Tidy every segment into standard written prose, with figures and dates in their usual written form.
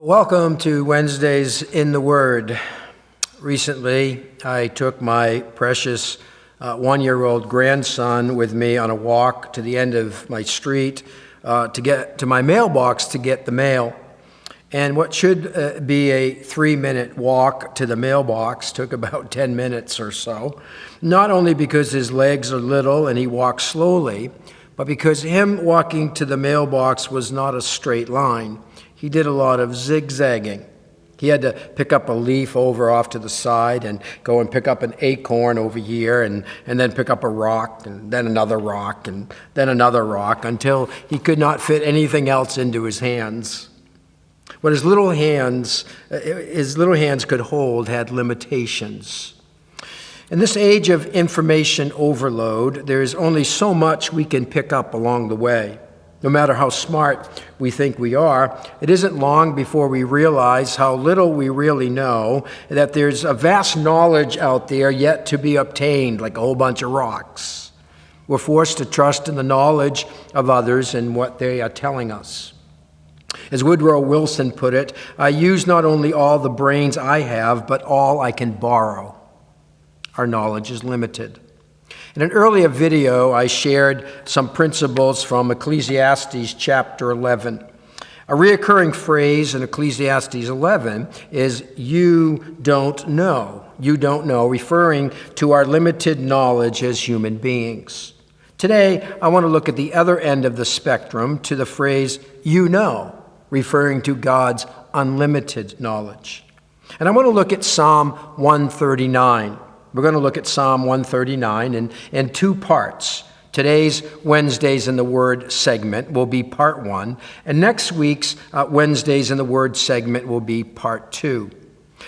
Welcome to Wednesdays in the Word. Recently, I took my precious one-year-old grandson with me on a walk to the end of my street to get to my mailbox to get the mail. And what should be a 3-minute walk to the mailbox took about 10 minutes or so, not only because his legs are little and he walks slowly, but because him walking to the mailbox was not a straight line. He did a lot of zigzagging. He had to pick up a leaf over off to the side and go and pick up an acorn over here and then pick up a rock and then another rock and then another rock until he could not fit anything else into his hands. What his little hands could hold had limitations. In this age of information overload, there is only so much we can pick up along the way. No matter how smart we think we are, it isn't long before we realize how little we really know, that there's a vast knowledge out there yet to be obtained, like a whole bunch of rocks. We're forced to trust in the knowledge of others and what they are telling us. As Woodrow Wilson put it, I use not only all the brains I have, but all I can borrow. Our knowledge is limited. In an earlier video, I shared some principles from Ecclesiastes chapter 11. A reoccurring phrase in Ecclesiastes 11 is, "You don't know." You don't know, referring to our limited knowledge as human beings. Today, I want to look at the other end of the spectrum to the phrase, "You know," referring to God's unlimited knowledge. And I want to look at Psalm 139. We're going to look at Psalm 139 in two parts. Today's Wednesdays in the Word segment will be part 1, and next week's Wednesdays in the Word segment will be part 2.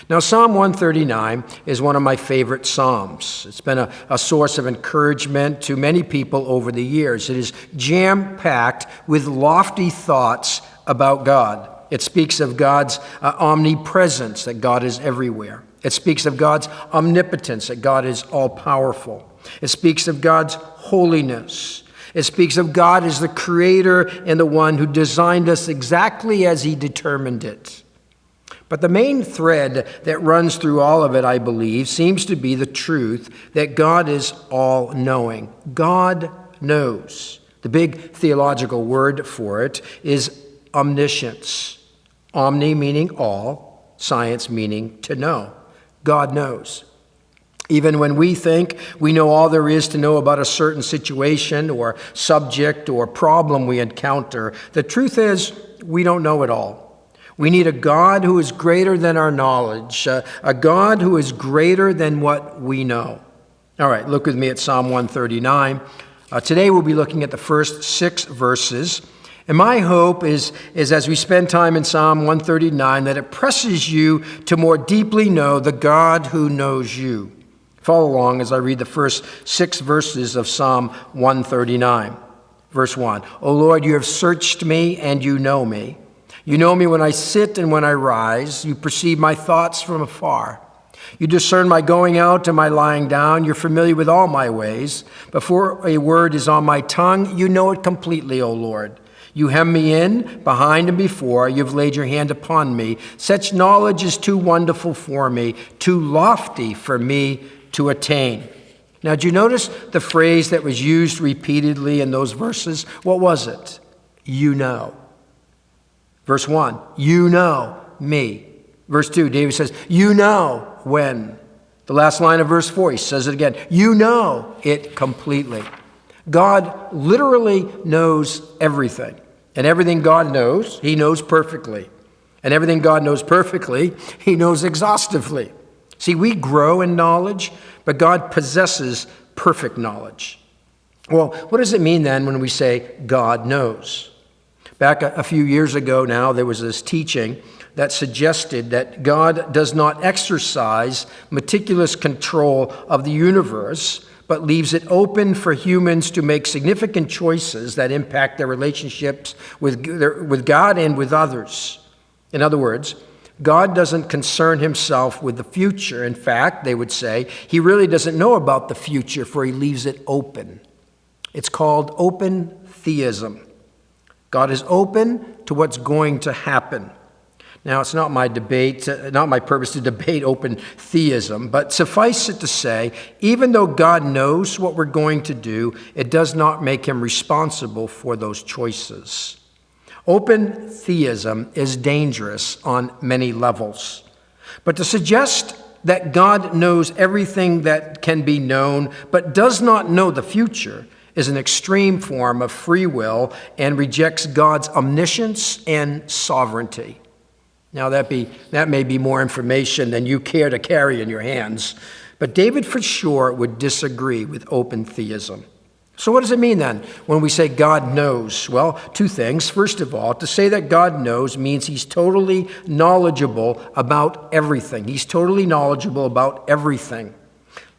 Now, Psalm 139 is one of my favorite psalms. It's been a source of encouragement to many people over the years. It is jam-packed with lofty thoughts about God. It speaks of God's omnipresence, that God is everywhere. It speaks of God's omnipotence, that God is all-powerful. It speaks of God's holiness. It speaks of God as the creator and the one who designed us exactly as he determined it. But the main thread that runs through all of it, I believe, seems to be the truth that God is all-knowing. God knows. The big theological word for it is omniscience. Omni meaning all, science meaning to know. God knows. Even when we think we know all there is to know about a certain situation or subject or problem we encounter, the truth is we don't know it all. We need a God who is greater than our knowledge, a God who is greater than what we know. All right, look with me at Psalm 139. Today we'll be looking at the first 6 verses. And my hope is as we spend time in Psalm 139, that it presses you to more deeply know the God who knows you. Follow along as I read the first 6 verses of Psalm 139. Verse 1, "O Lord, you have searched me and you know me. You know me when I sit and when I rise. You perceive my thoughts from afar. You discern my going out and my lying down. You're familiar with all my ways. Before a word is on my tongue, you know it completely, O Lord. You hem me in, behind and before. You've laid your hand upon me. Such knowledge is too wonderful for me, too lofty for me to attain." Now, did you notice the phrase that was used repeatedly in those verses? What was it? You know. Verse 1, you know me. Verse 2, David says, you know when. The last line of verse 4, he says it again. You know it completely. God literally knows everything. And everything God knows, he knows perfectly. And everything God knows perfectly, he knows exhaustively. See, we grow in knowledge, but God possesses perfect knowledge. Well, what does it mean then when we say God knows? Back a few years ago now, there was this teaching that suggested that God does not exercise meticulous control of the universe, but leaves it open for humans to make significant choices that impact their relationships with God and with others. In other words, God doesn't concern himself with the future. In fact, they would say, he really doesn't know about the future, for he leaves it open. It's called open theism. God is open to what's going to happen. Now, it's not my purpose to debate open theism, but suffice it to say, even though God knows what we're going to do, it does not make him responsible for those choices. Open theism is dangerous on many levels. But to suggest that God knows everything that can be known, but does not know the future, is an extreme form of free will and rejects God's omniscience and sovereignty. Now, that may be more information than you care to carry in your hands, but David for sure would disagree with open theism. So what does it mean then when we say God knows? Well, two things. First of all, to say that God knows means he's totally knowledgeable about everything. He's totally knowledgeable about everything.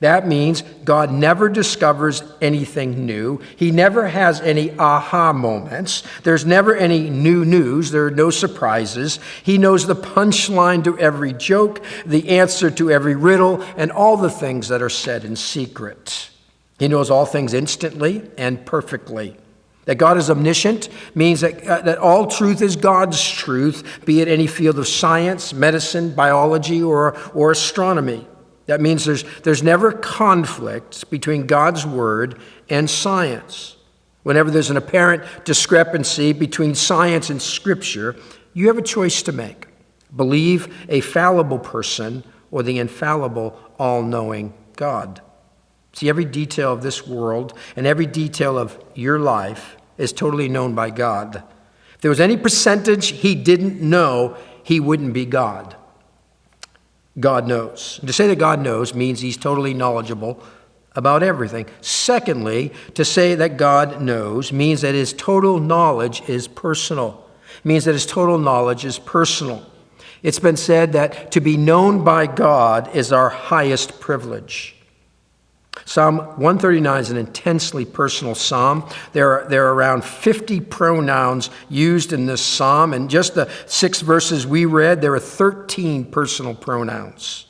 That means God never discovers anything new. He never has any aha moments. There's never any new news. There are no surprises. He knows the punchline to every joke, the answer to every riddle, and all the things that are said in secret. He knows all things instantly and perfectly. That God is omniscient means that all truth is God's truth, be it any field of science, medicine, biology, or astronomy. That means there's never conflict between God's word and science. Whenever there's an apparent discrepancy between science and Scripture, you have a choice to make. Believe a fallible person or the infallible, all-knowing God. See, every detail of this world and every detail of your life is totally known by God. If there was any percentage he didn't know, he wouldn't be God. God knows. To say that God knows means he's totally knowledgeable about everything. Secondly, to say that God knows means that his total knowledge is personal. It means that his total knowledge is personal. It's been said that to be known by God is our highest privilege. Psalm 139 is an intensely personal psalm. There are around 50 pronouns used in this psalm. And just the 6 verses we read, there are 13 personal pronouns.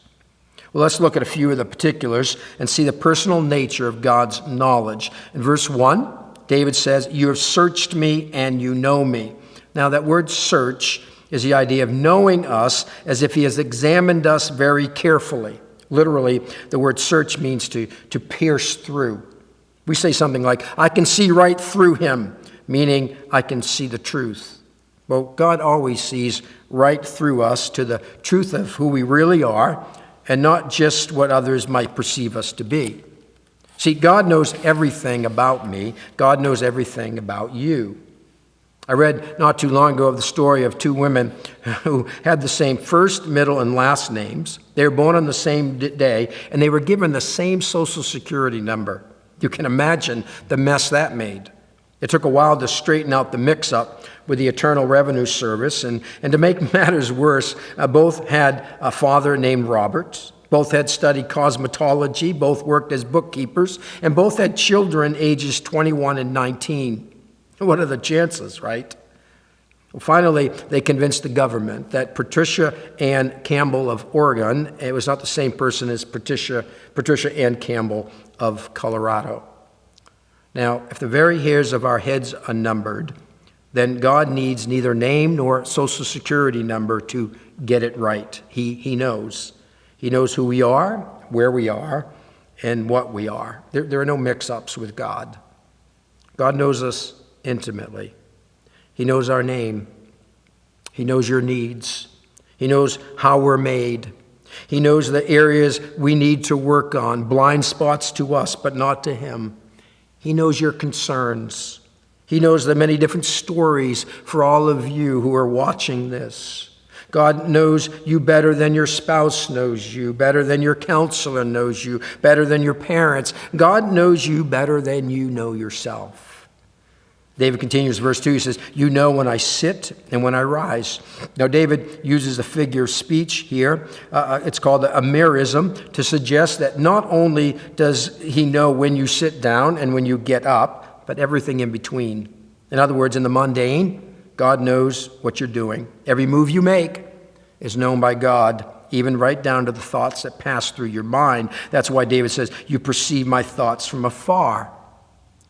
Well, let's look at a few of the particulars and see the personal nature of God's knowledge. In verse 1, David says, "You have searched me and you know me." Now, that word search is the idea of knowing us as if he has examined us very carefully. Literally, the word search means to pierce through. We say something like, "I can see right through him," meaning I can see the truth. Well, God always sees right through us to the truth of who we really are and not just what others might perceive us to be. See, God knows everything about me. God knows everything about you. I read not too long ago of the story of two women who had the same first, middle, and last names. They were born on the same day, and they were given the same Social Security number. You can imagine the mess that made. It took a while to straighten out the mix-up with the Internal Revenue Service, and to make matters worse, both had a father named Robert. Both had studied cosmetology, both worked as bookkeepers, and both had children ages 21 and 19. What are the chances, right? Well, finally, they convinced the government that Patricia Ann Campbell of Oregon, it was not the same person as Patricia Ann Campbell of Colorado. Now, if the very hairs of our heads are numbered, then God needs neither name nor Social Security number to get it right. He knows. He knows who we are, where we are, and what we are. There are no mix-ups with God. God knows us intimately. He knows our name. He knows your needs. He knows how we're made. He knows the areas we need to work on, blind spots to us, but not to him. He knows your concerns. He knows the many different stories for all of you who are watching this. God knows you better than your spouse knows you, better than your counselor knows you, better than your parents. God knows you better than you know yourself. David continues, verse 2, he says, "You know when I sit and when I rise." Now, David uses a figure of speech here. It's called a merism to suggest that not only does he know when you sit down and when you get up, but everything in between. In other words, in the mundane, God knows what you're doing. Every move you make is known by God, even right down to the thoughts that pass through your mind. That's why David says, "You perceive my thoughts from afar."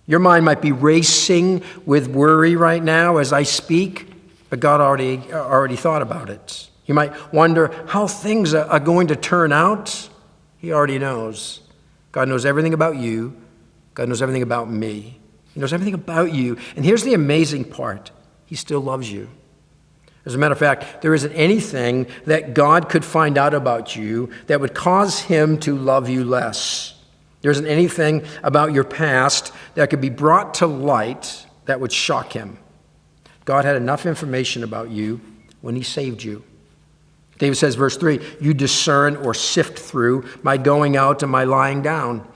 Your mind might be racing with worry right now as I speak, but God already thought about it. You might wonder how things are going to turn out. He already knows. God knows everything about you. God knows everything about me. He knows everything about you. And here's the amazing part. He still loves you. As a matter of fact, there isn't anything that God could find out about you that would cause him to love you less. There isn't anything about your past that could be brought to light that would shock him. God had enough information about you when he saved you. David says, verse 3, you discern or sift through my going out and my lying down.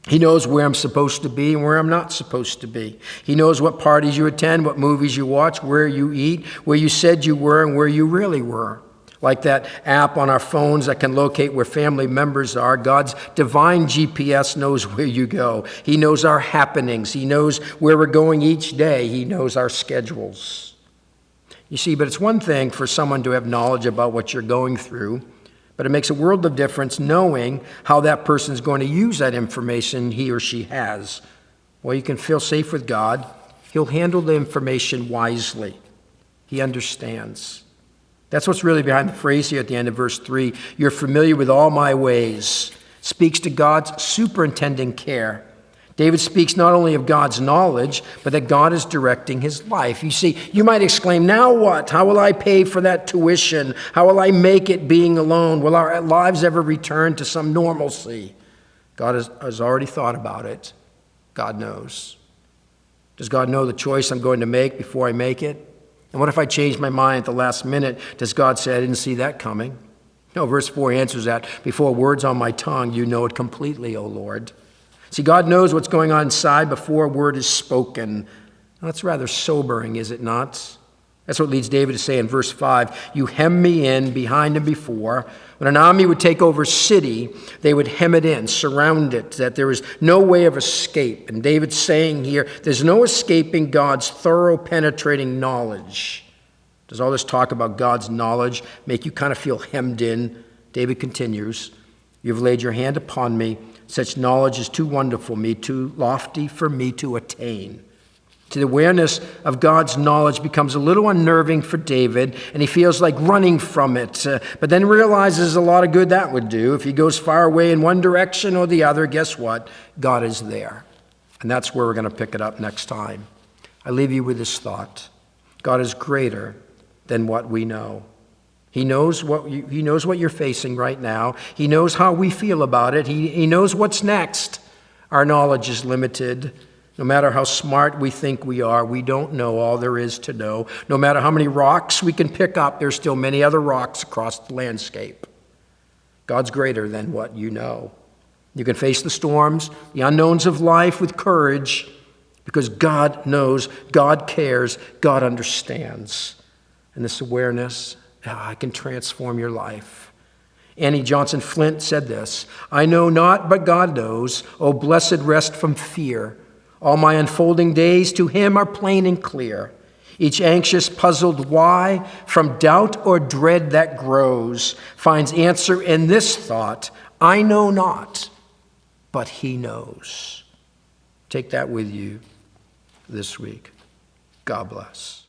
He knows where I'm supposed to be and where I'm not supposed to be. He knows what parties you attend, what movies you watch, where you eat, where you said you were and where you really were. Like that app on our phones that can locate where family members are, God's divine GPS knows where you go. He knows our happenings. He knows where we're going each day. He knows our schedules. You see, but it's one thing for someone to have knowledge about what you're going through, but it makes a world of difference knowing how that person's going to use that information he or she has. Well, you can feel safe with God. He'll handle the information wisely. He understands. That's what's really behind the phrase here at the end of verse 3. You're familiar with all my ways. Speaks to God's superintending care. David speaks not only of God's knowledge, but that God is directing his life. You see, you might exclaim, now what? How will I pay for that tuition? How will I make it being alone? Will our lives ever return to some normalcy? God has already thought about it. God knows. Does God know the choice I'm going to make before I make it? And what if I change my mind at the last minute? Does God say, I didn't see that coming? No, verse 4 answers that. Before words on my tongue, you know it completely, O Lord. See, God knows what's going on inside before a word is spoken. Now, that's rather sobering, is it not? That's what leads David to say in verse 5, you hem me in behind and before. When an army would take over a city, they would hem it in, surround it, that there is no way of escape. And David's saying here, there's no escaping God's thorough, penetrating knowledge. Does all this talk about God's knowledge make you kind of feel hemmed in? David continues, you've laid your hand upon me. Such knowledge is too wonderful for me, too lofty for me to attain. The awareness of God's knowledge becomes a little unnerving for David, and he feels like running from it, but then realizes a lot of good that would do. If he goes far away in one direction or the other, guess what? God is there. And that's where we're going to pick it up next time. I leave you with this thought. God is greater than what we know. He knows what you're facing right now. He knows how we feel about it. He knows what's next. Our knowledge is limited. No matter how smart we think we are, we don't know all there is to know. No matter how many rocks we can pick up, there's still many other rocks across the landscape. God's greater than what you know. You can face the storms, the unknowns of life with courage, because God knows, God cares, God understands. And this awareness can transform your life. Annie Johnson Flint said this, I know not, but God knows. Oh, blessed rest from fear. All my unfolding days to him are plain and clear. Each anxious, puzzled why, from doubt or dread that grows, finds answer in this thought, I know not, but he knows. Take that with you this week. God bless.